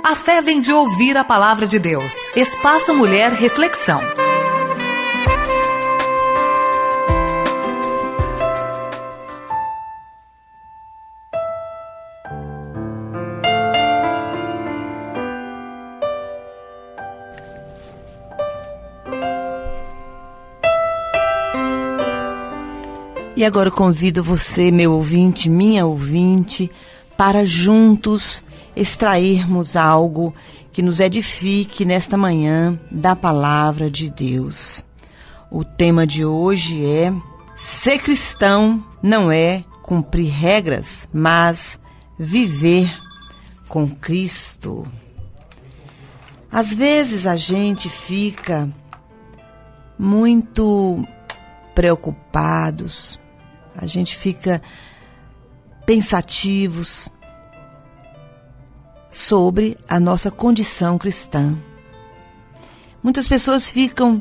A fé vem de ouvir a palavra de Deus. Espaço Mulher Reflexão. E agora eu convido você, meu ouvinte, minha ouvinte, para juntos extrairmos algo que nos edifique nesta manhã da palavra de Deus. O tema de hoje é: ser cristão não é cumprir regras, mas viver com Cristo. Às vezes a gente fica muito preocupados, a gente fica pensativos sobre a nossa condição cristã. Muitas pessoas ficam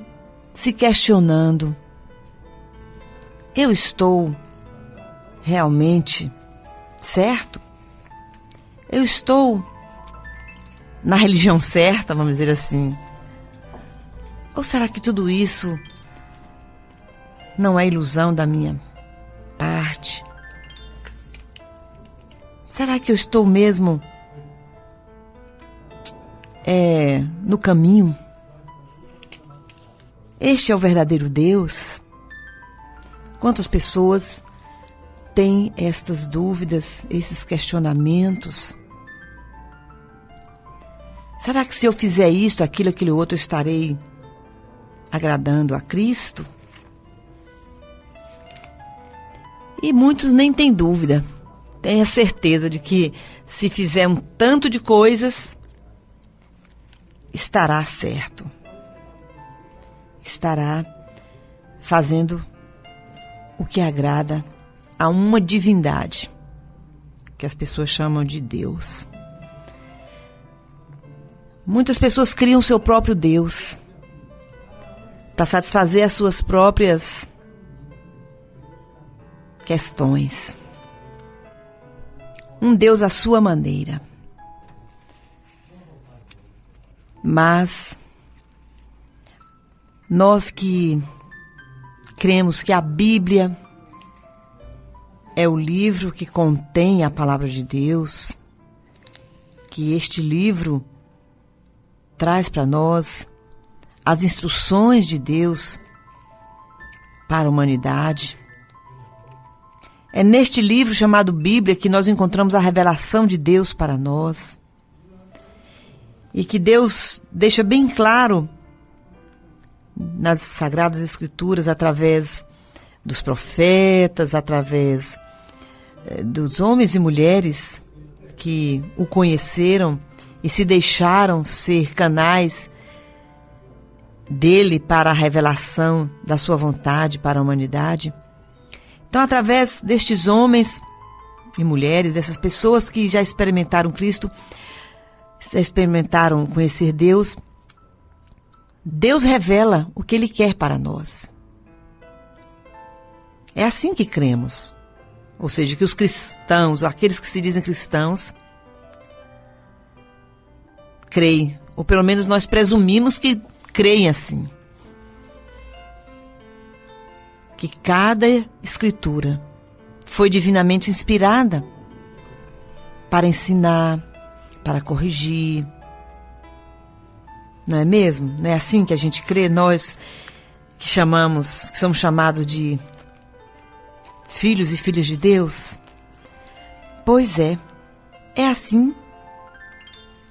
se questionando: eu estou realmente certo? Eu estou na religião certa, vamos dizer assim? Ou será que tudo isso não é ilusão da minha parte? Será que eu estou mesmo no caminho? Este é o verdadeiro Deus? Quantas pessoas têm estas dúvidas, esses questionamentos? Será que se eu fizer isto, aquilo outro, eu estarei agradando a Cristo? E muitos nem têm dúvida, têm a certeza de que se fizer um tanto de coisas, estará certo. Estará fazendo o que agrada a uma divindade, que as pessoas chamam de Deus. Muitas pessoas criam seu próprio Deus para satisfazer as suas próprias questões. Um Deus à sua maneira. Mas nós que cremos que a Bíblia é o livro que contém a palavra de Deus, que este livro traz para nós as instruções de Deus para a humanidade. É neste livro chamado Bíblia que nós encontramos a revelação de Deus para nós. E que Deus deixa bem claro nas Sagradas Escrituras, através dos profetas, através dos homens e mulheres que o conheceram e se deixaram ser canais dele para a revelação da sua vontade para a humanidade. Então, através destes homens e mulheres, dessas pessoas que já experimentaram Cristo, já experimentaram conhecer Deus, Deus revela o que Ele quer para nós. É assim que cremos. Ou seja, que os cristãos, ou aqueles que se dizem cristãos, creem, ou pelo menos nós presumimos que creem assim. Que cada escritura foi divinamente inspirada para ensinar, para corrigir. Não é mesmo? Não é assim que a gente crê, nós que somos chamados de filhos e filhas de Deus? Pois é assim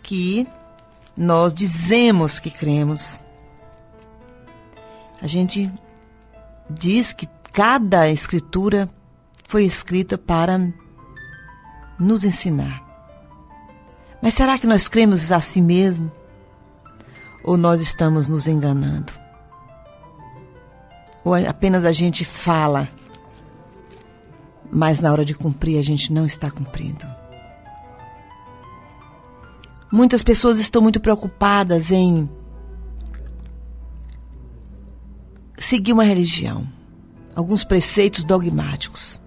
que nós dizemos que cremos. A gente diz que cada escritura foi escrita para nos ensinar. Mas será que nós cremos assim mesmo? Ou nós estamos nos enganando? Ou apenas a gente fala, mas na hora de cumprir a gente não está cumprindo? Muitas pessoas estão muito preocupadas em seguir uma religião, alguns preceitos dogmáticos.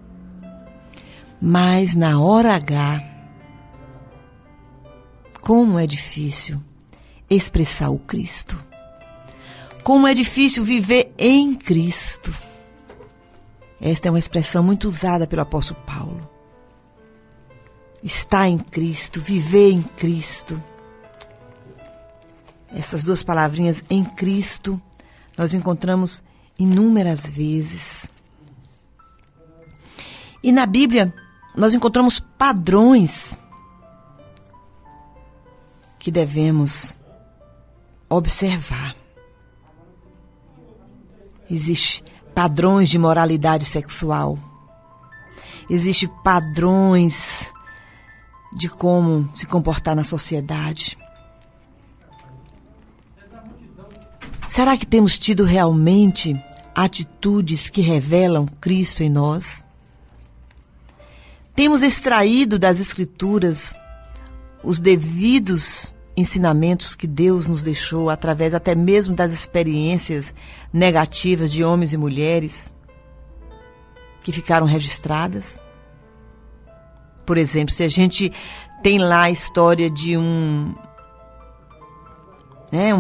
Mas na hora H, Como é difícil expressar o Cristo. Como é difícil viver em Cristo. Esta é uma expressão muito usada pelo apóstolo Paulo. Estar em Cristo, viver em Cristo. Essas duas palavrinhas, em Cristo, nós encontramos inúmeras vezes. E na Bíblia, nós encontramos padrões que devemos observar. Existem padrões de moralidade sexual. Existem padrões de como se comportar na sociedade. Será que temos tido realmente atitudes que revelam Cristo em nós? Temos extraído das Escrituras os devidos ensinamentos que Deus nos deixou, através até mesmo das experiências negativas de homens e mulheres que ficaram registradas? Por exemplo, se a gente tem lá a história de um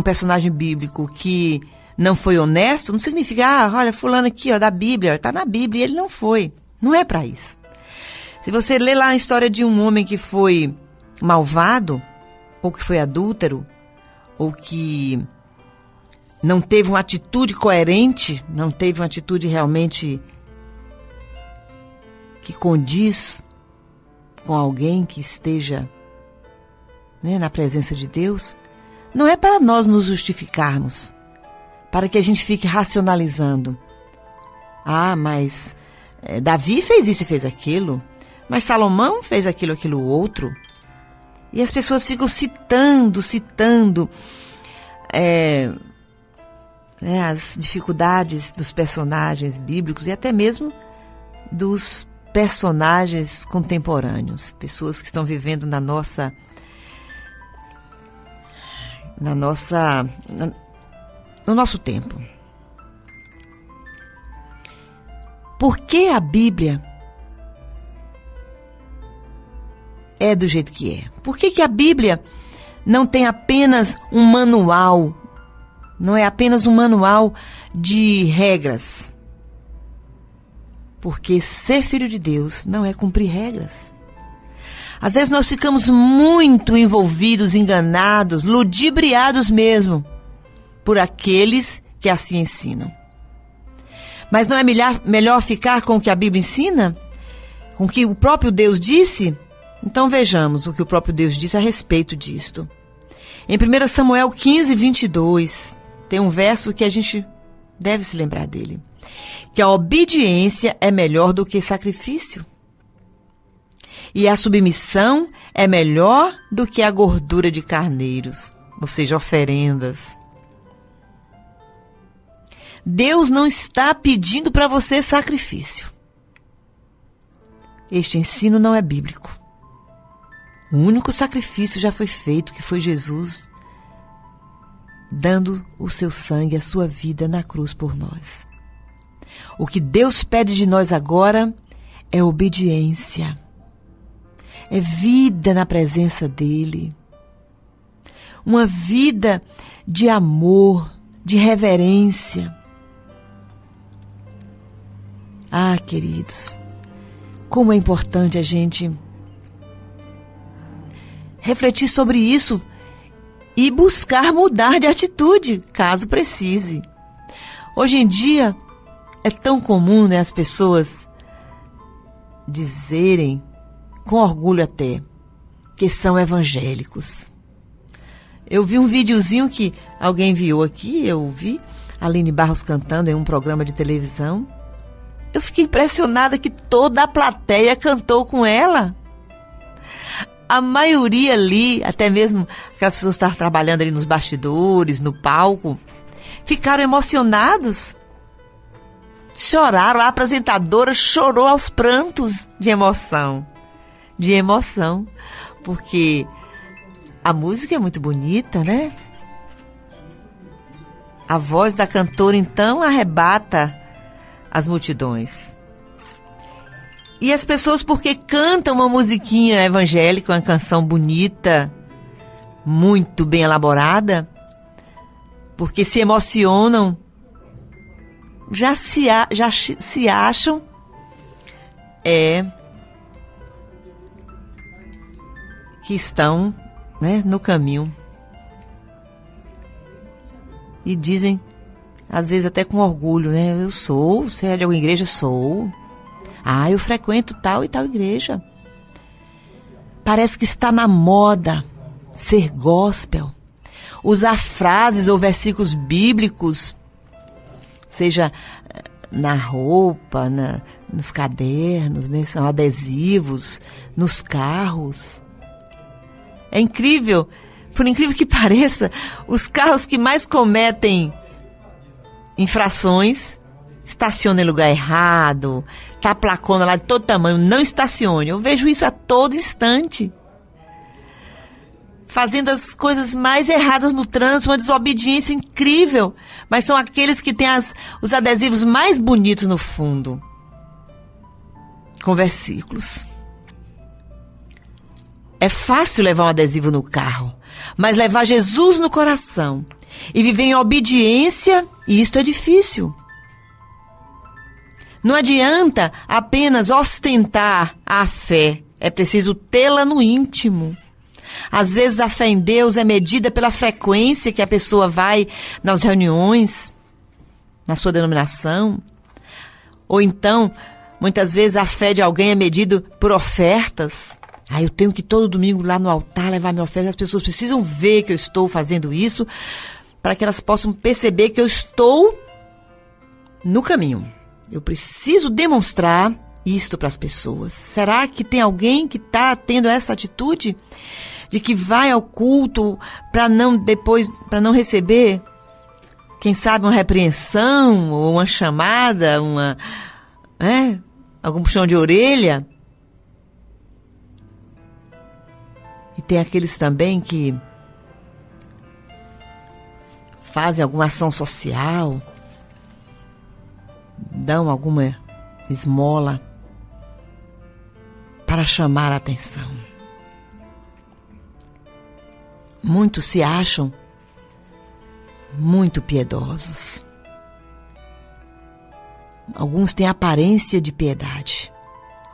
personagem bíblico que não foi honesto, não significa, olha, fulano aqui, da Bíblia, está na Bíblia, e ele não foi. Não é para isso. Se você ler lá a história de um homem que foi malvado, ou que foi adúltero, ou que não teve uma atitude coerente, não teve uma atitude realmente que condiz com alguém que esteja na presença de Deus, não é para nós nos justificarmos, para que a gente fique racionalizando. Mas Davi fez isso e fez aquilo, mas Salomão fez aquilo outro. E as pessoas ficam citando as dificuldades dos personagens bíblicos e até mesmo dos personagens contemporâneos, pessoas que estão vivendo no nosso tempo. Por que a Bíblia é do jeito que é? Por que a Bíblia não tem apenas um manual, não é apenas um manual de regras? Porque ser filho de Deus não é cumprir regras. Às vezes nós ficamos muito envolvidos, enganados, ludibriados mesmo, por aqueles que assim ensinam. Mas não é melhor ficar com o que a Bíblia ensina? Com o que o próprio Deus disse? Então vejamos o que o próprio Deus disse a respeito disto. Em 1 Samuel 15, 22, tem um verso que a gente deve se lembrar dele. Que a obediência é melhor do que sacrifício. E a submissão é melhor do que a gordura de carneiros, ou seja, oferendas. Deus não está pedindo para você sacrifício. Este ensino não é bíblico. O único sacrifício já foi feito, que foi Jesus, dando o seu sangue, a sua vida na cruz por nós. O que Deus pede de nós agora é obediência. É vida na presença dEle. Uma vida de amor, de reverência. Queridos, como é importante a gente refletir sobre isso e buscar mudar de atitude, caso precise. Hoje em dia, é tão comum, as pessoas dizerem, com orgulho até, que são evangélicos. Eu vi um videozinho que alguém enviou aqui, eu vi a Aline Barros cantando em um programa de televisão. Eu fiquei impressionada que toda a plateia cantou com ela. A maioria ali, até mesmo aquelas pessoas que estavam trabalhando ali nos bastidores, no palco, ficaram emocionados. Choraram, a apresentadora chorou aos prantos de emoção. Porque a música é muito bonita, né? A voz da cantora, então, arrebata as multidões. E as pessoas, porque cantam uma musiquinha evangélica, uma canção bonita, muito bem elaborada, porque se emocionam, já se acham que estão, né, no caminho. E dizem, às vezes até com orgulho, né? Você é de alguma igreja? Sou. Ah, eu frequento tal e tal igreja. Parece que está na moda ser gospel, usar frases ou versículos bíblicos, seja na roupa, nos cadernos, né? São adesivos, nos carros. É incrível, por incrível que pareça, os carros que mais cometem infrações estacionam em lugar errado, tá a placona lá de todo tamanho, não estacione. Eu vejo isso a todo instante. Fazendo as coisas mais erradas no trânsito, uma desobediência incrível. Mas são aqueles que têm os adesivos mais bonitos no fundo, com versículos. É fácil levar um adesivo no carro, mas levar Jesus no coração e viver em obediência, isto é difícil. Não adianta apenas ostentar a fé, é preciso tê-la no íntimo. Às vezes a fé em Deus é medida pela frequência que a pessoa vai nas reuniões, na sua denominação. Ou então, muitas vezes a fé de alguém é medida por ofertas. Eu tenho que ir todo domingo lá no altar levar minha oferta. As pessoas precisam ver que eu estou fazendo isso para que elas possam perceber que eu estou no caminho. Eu preciso demonstrar isto para as pessoas. Será que tem alguém que está tendo essa atitude de que vai ao culto para não receber, quem sabe, uma repreensão ou uma chamada, algum puxão de orelha? E tem aqueles também que fazem alguma ação social, dão alguma esmola para chamar a atenção. Muitos se acham muito piedosos. Alguns têm aparência de piedade,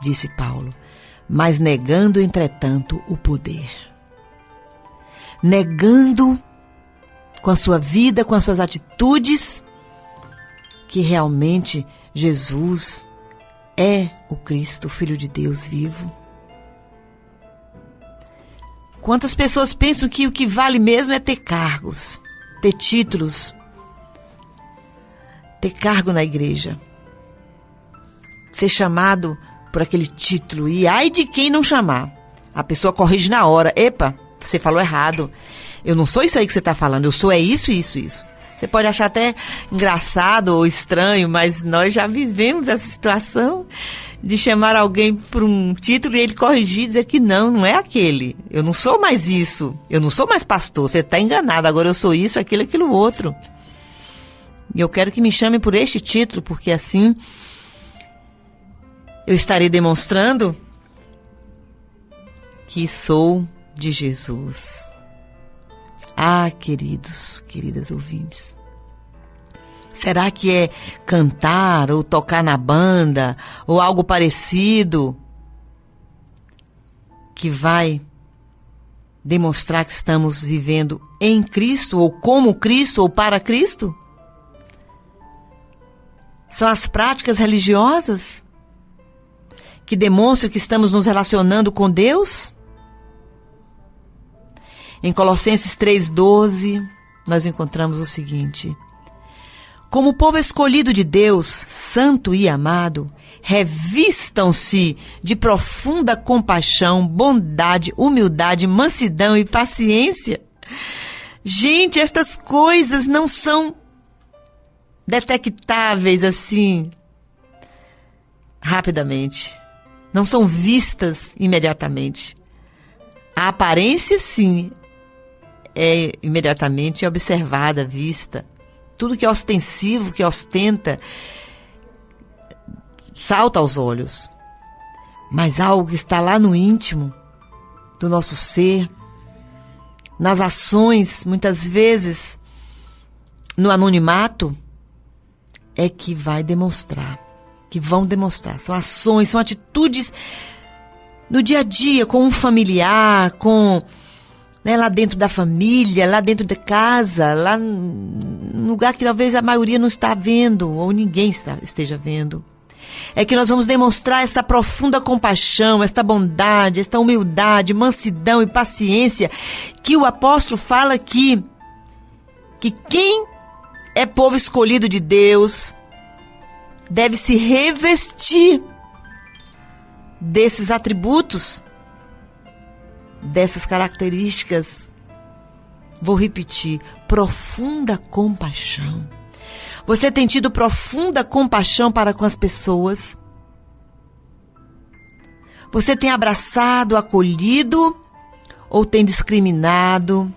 disse Paulo, mas negando, entretanto, o poder. Negando com a sua vida, com as suas atitudes, que realmente Jesus é o Cristo, o Filho de Deus vivo. Quantas pessoas pensam que o que vale mesmo é ter cargos, ter títulos, ter cargo na igreja, ser chamado por aquele título, e ai de quem não chamar. A pessoa corrige na hora. Epa, você falou errado. Eu não sou isso aí que você está falando, eu sou isso. Você pode achar até engraçado ou estranho, mas nós já vivemos essa situação de chamar alguém por um título e ele corrigir e dizer que não é aquele. Eu não sou mais isso. Eu não sou mais pastor. Você está enganado. Agora eu sou isso, aquilo outro. E eu quero que me chamem por este título, porque assim eu estarei demonstrando que sou de Jesus. Ah, queridos, queridas ouvintes, será que é cantar ou tocar na banda ou algo parecido que vai demonstrar que estamos vivendo em Cristo ou como Cristo ou para Cristo? São as práticas religiosas que demonstram que estamos nos relacionando com Deus? Em Colossenses 3,12, nós encontramos o seguinte: como povo escolhido de Deus, santo e amado, revistam-se de profunda compaixão, bondade, humildade, mansidão e paciência. Gente, estas coisas não são detectáveis assim rapidamente. Não são vistas imediatamente. A aparência, sim, é imediatamente observada, vista. Tudo que é ostensivo, que ostenta, salta aos olhos. Mas algo que está lá no íntimo do nosso ser, nas ações, muitas vezes no anonimato, é que vai demonstrar, que vão demonstrar. São ações, são atitudes no dia a dia, com um familiar, com, né, lá dentro da família, lá dentro de casa, lá num lugar que talvez a maioria não está vendo, ou ninguém esteja vendo. É que nós vamos demonstrar essa profunda compaixão, esta bondade, esta humildade, mansidão e paciência que o apóstolo fala aqui, que quem é povo escolhido de Deus deve se revestir desses atributos, dessas características. Vou repetir: profunda compaixão. Você tem tido profunda compaixão para com as pessoas? Você tem abraçado, acolhido ou tem discriminado,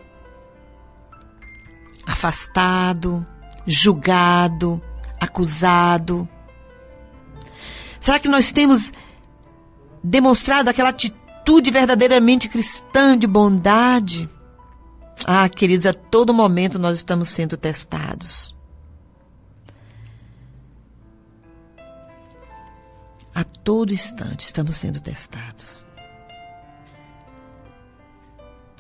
afastado, julgado, acusado? Será que nós temos demonstrado aquela atitude verdadeiramente cristã de bondade? Ah, queridos, a todo momento nós estamos sendo testados. A todo instante estamos sendo testados.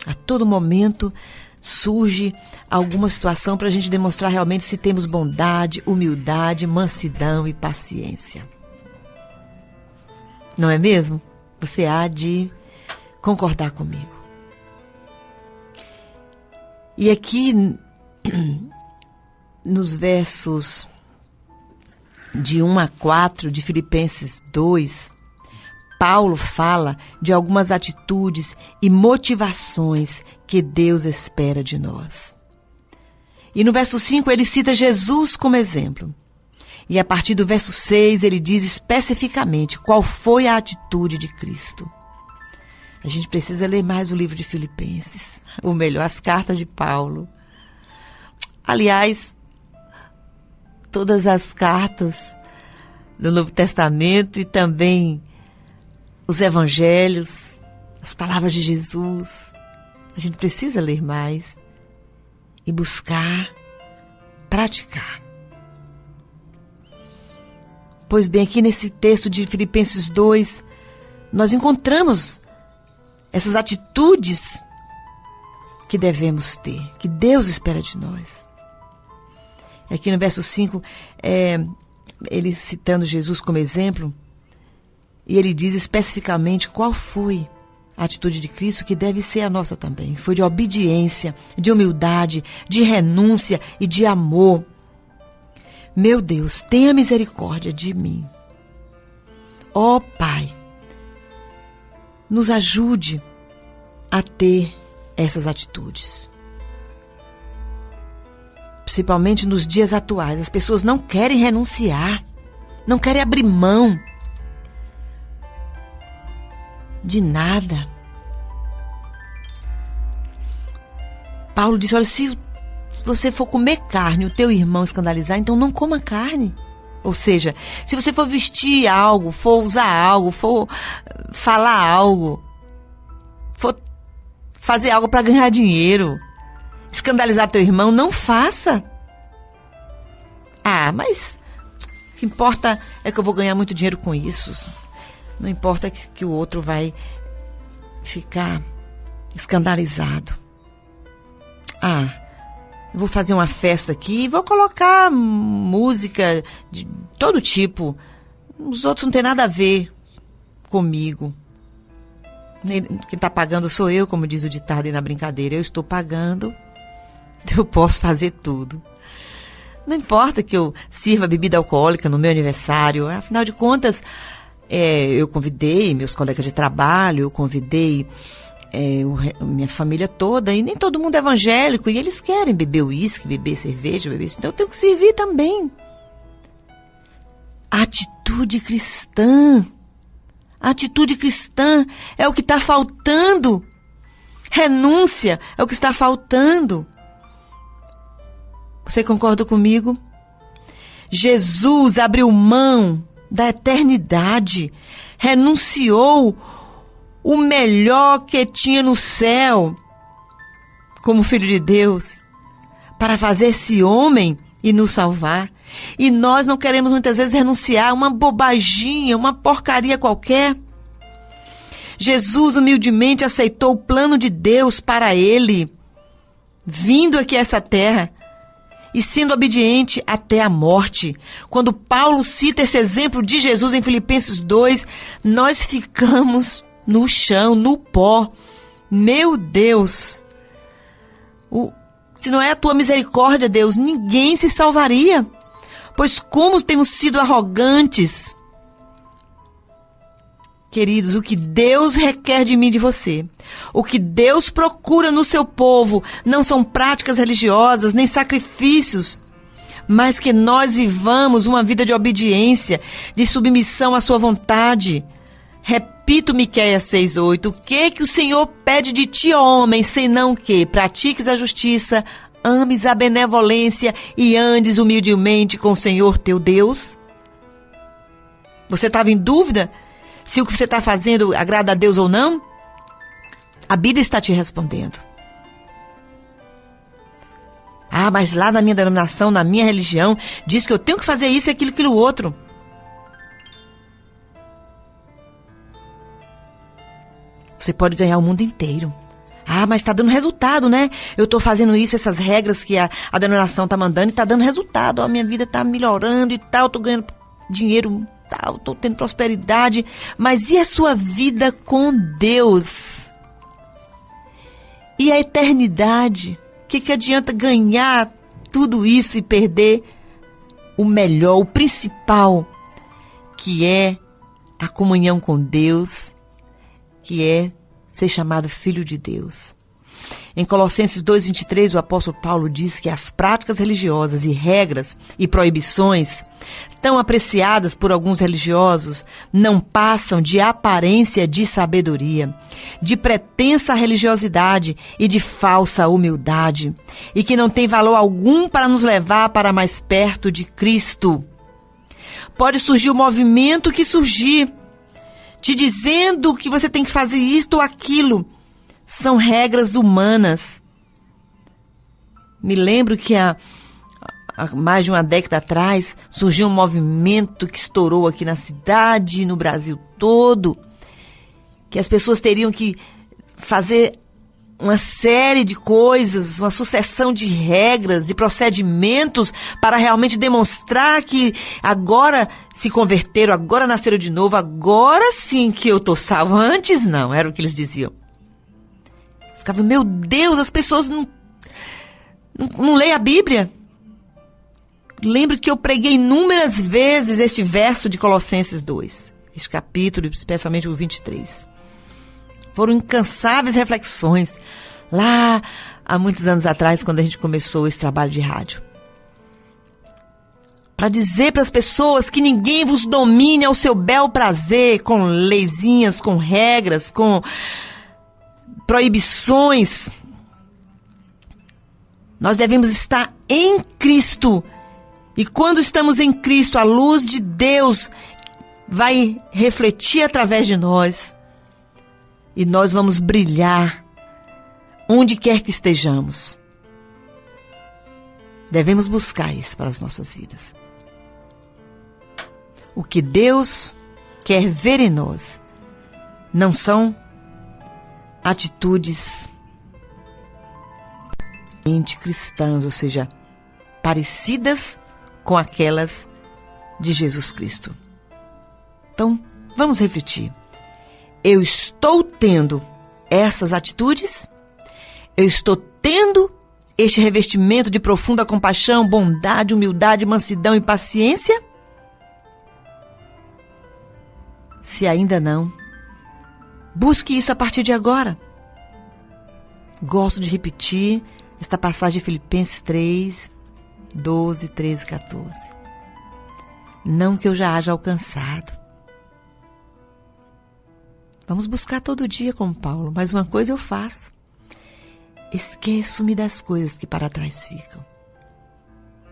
A todo momento surge alguma situação para a gente demonstrar realmente se temos bondade, humildade, mansidão e paciência. Não é mesmo? Você há de concordar comigo. E aqui, nos versos de 1 a 4 de Filipenses 2, Paulo fala de algumas atitudes e motivações que Deus espera de nós. E no verso 5 ele cita Jesus como exemplo. E a partir do verso 6 ele diz especificamente qual foi a atitude de Cristo. A gente precisa ler mais o livro de Filipenses, ou melhor, as cartas de Paulo. Aliás, todas as cartas do Novo Testamento e também os evangelhos, as palavras de Jesus. A gente precisa ler mais e buscar, praticar. Pois bem, aqui nesse texto de Filipenses 2, nós encontramos essas atitudes que devemos ter, que Deus espera de nós. Aqui no verso 5, ele citando Jesus como exemplo, e ele diz especificamente qual foi a atitude de Cristo que deve ser a nossa também. Foi de obediência, de humildade, de renúncia e de amor. Meu Deus, tenha misericórdia de mim. Ó Pai, nos ajude a ter essas atitudes. Principalmente nos dias atuais, as pessoas não querem renunciar, não querem abrir mão de nada. Paulo disse, olha, se você for comer carne e o teu irmão escandalizar, então não coma carne. Ou seja, se você for vestir algo, for usar algo, for falar algo, for fazer algo para ganhar dinheiro, escandalizar teu irmão, não faça. Ah, mas o que importa é que eu vou ganhar muito dinheiro com isso. Não importa que o outro vai ficar escandalizado. Ah, eu vou fazer uma festa aqui e vou colocar música de todo tipo. Os outros não tem nada a ver comigo. Quem está pagando sou eu, como diz o ditado aí na brincadeira. Eu estou pagando, eu posso fazer tudo. Não importa que eu sirva bebida alcoólica no meu aniversário. Afinal de contas, eu convidei meus colegas de trabalho, eu convidei minha família toda, e nem todo mundo é evangélico, e eles querem beber uísque, beber cerveja, beber isso. Então eu tenho que servir também. Atitude cristã. Atitude cristã é o que está faltando. Renúncia é o que está faltando. Você concorda comigo? Jesus abriu mão da eternidade, renunciou o melhor que tinha no céu, como Filho de Deus, para fazer esse homem e nos salvar. E nós não queremos muitas vezes renunciar a uma bobaginha, uma porcaria qualquer. Jesus humildemente aceitou o plano de Deus para ele, vindo aqui a essa terra e sendo obediente até a morte. Quando Paulo cita esse exemplo de Jesus em Filipenses 2, nós ficamos no chão, no pó. Meu Deus! Se não é a tua misericórdia, Deus, ninguém se salvaria. Pois como temos sido arrogantes. Queridos, o que Deus requer de mim e de você, o que Deus procura no seu povo, não são práticas religiosas, nem sacrifícios, mas que nós vivamos uma vida de obediência, de submissão à sua vontade. Repito Miqueias 6:8, o que o Senhor pede de ti, ó homem, senão que pratiques a justiça, ames a benevolência e andes humildemente com o Senhor teu Deus? Você estava em dúvida se o que você está fazendo agrada a Deus ou não? A Bíblia está te respondendo. Ah, mas lá na minha denominação, na minha religião, diz que eu tenho que fazer isso, aquilo, aquilo outro. Você pode ganhar o mundo inteiro. Ah, mas está dando resultado, né? Eu estou fazendo isso, essas regras que a denominação está mandando, e está dando resultado. A minha vida está melhorando e tal, estou ganhando dinheiro, tal, estou tendo prosperidade. Mas e a sua vida com Deus? E a eternidade? O que adianta ganhar tudo isso e perder o melhor, o principal, que é a comunhão com Deus, que é ser chamado filho de Deus. Em Colossenses 2:23, o apóstolo Paulo diz que as práticas religiosas e regras e proibições, tão apreciadas por alguns religiosos, não passam de aparência de sabedoria, de pretensa religiosidade e de falsa humildade, e que não tem valor algum para nos levar para mais perto de Cristo. Pode surgir o movimento que surgir, te dizendo que você tem que fazer isto ou aquilo. São regras humanas. Me lembro que há mais de uma década atrás surgiu um movimento que estourou aqui na cidade e no Brasil todo, que as pessoas teriam que fazer uma série de coisas, uma sucessão de regras, de procedimentos para realmente demonstrar que agora se converteram, agora nasceram de novo, agora sim que eu estou salvo. Antes não, era o que eles diziam. Ficava, meu Deus, as pessoas não leem a Bíblia. Lembro que eu preguei inúmeras vezes este verso de Colossenses 2, este capítulo, especialmente o 23. Foram incansáveis reflexões lá há muitos anos atrás, quando a gente começou esse trabalho de rádio. Para dizer para as pessoas que ninguém vos domine ao seu bel prazer, com leizinhas, com regras, com proibições. Nós devemos estar em Cristo. E quando estamos em Cristo, a luz de Deus vai refletir através de nós. E nós vamos brilhar onde quer que estejamos. Devemos buscar isso para as nossas vidas. O que Deus quer ver em nós não são atitudes cristãs, ou seja, parecidas com aquelas de Jesus Cristo. Então, vamos refletir. Eu estou tendo essas atitudes? Eu estou tendo este revestimento de profunda compaixão, bondade, humildade, mansidão e paciência? Se ainda não, busque isso a partir de agora. Gosto de repetir esta passagem de Filipenses 3, 12, 13, 14. Não que eu já haja alcançado. Vamos buscar todo dia com Paulo, mas uma coisa eu faço. Esqueço-me das coisas que para trás ficam.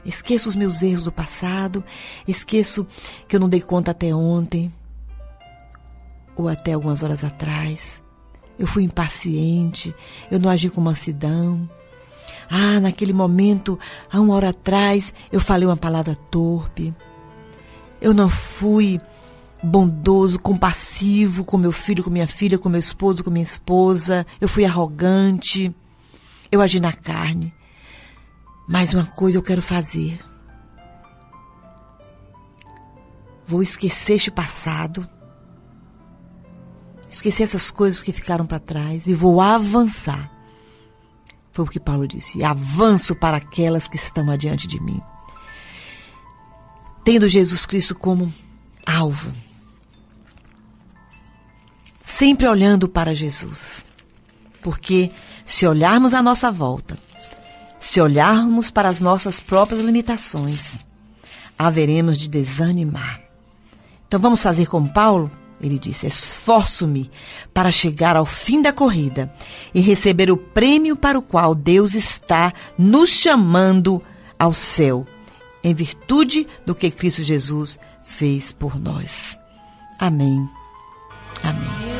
Esqueço os meus erros do passado, esqueço que eu não dei conta até ontem, ou até algumas horas atrás. Eu fui impaciente, eu não agi com mansidão, naquele momento, há 1 hora atrás, eu falei uma palavra torpe. Eu não fui bondoso, compassivo com meu filho, com minha filha, com meu esposo, com minha esposa. Eu fui arrogante. Eu agi na carne. Mas uma coisa eu quero fazer. Vou esquecer este passado. Esquecer essas coisas que ficaram para trás e vou avançar. Foi o que Paulo disse. Avanço para aquelas que estão adiante de mim. Tendo Jesus Cristo como alvo. Sempre olhando para Jesus. Porque se olharmos à nossa volta, se olharmos para as nossas próprias limitações, haveremos de desanimar. Então vamos fazer como Paulo? Ele disse, esforço-me para chegar ao fim da corrida e receber o prêmio para o qual Deus está nos chamando ao céu, em virtude do que Cristo Jesus fez por nós. Amém. Amém.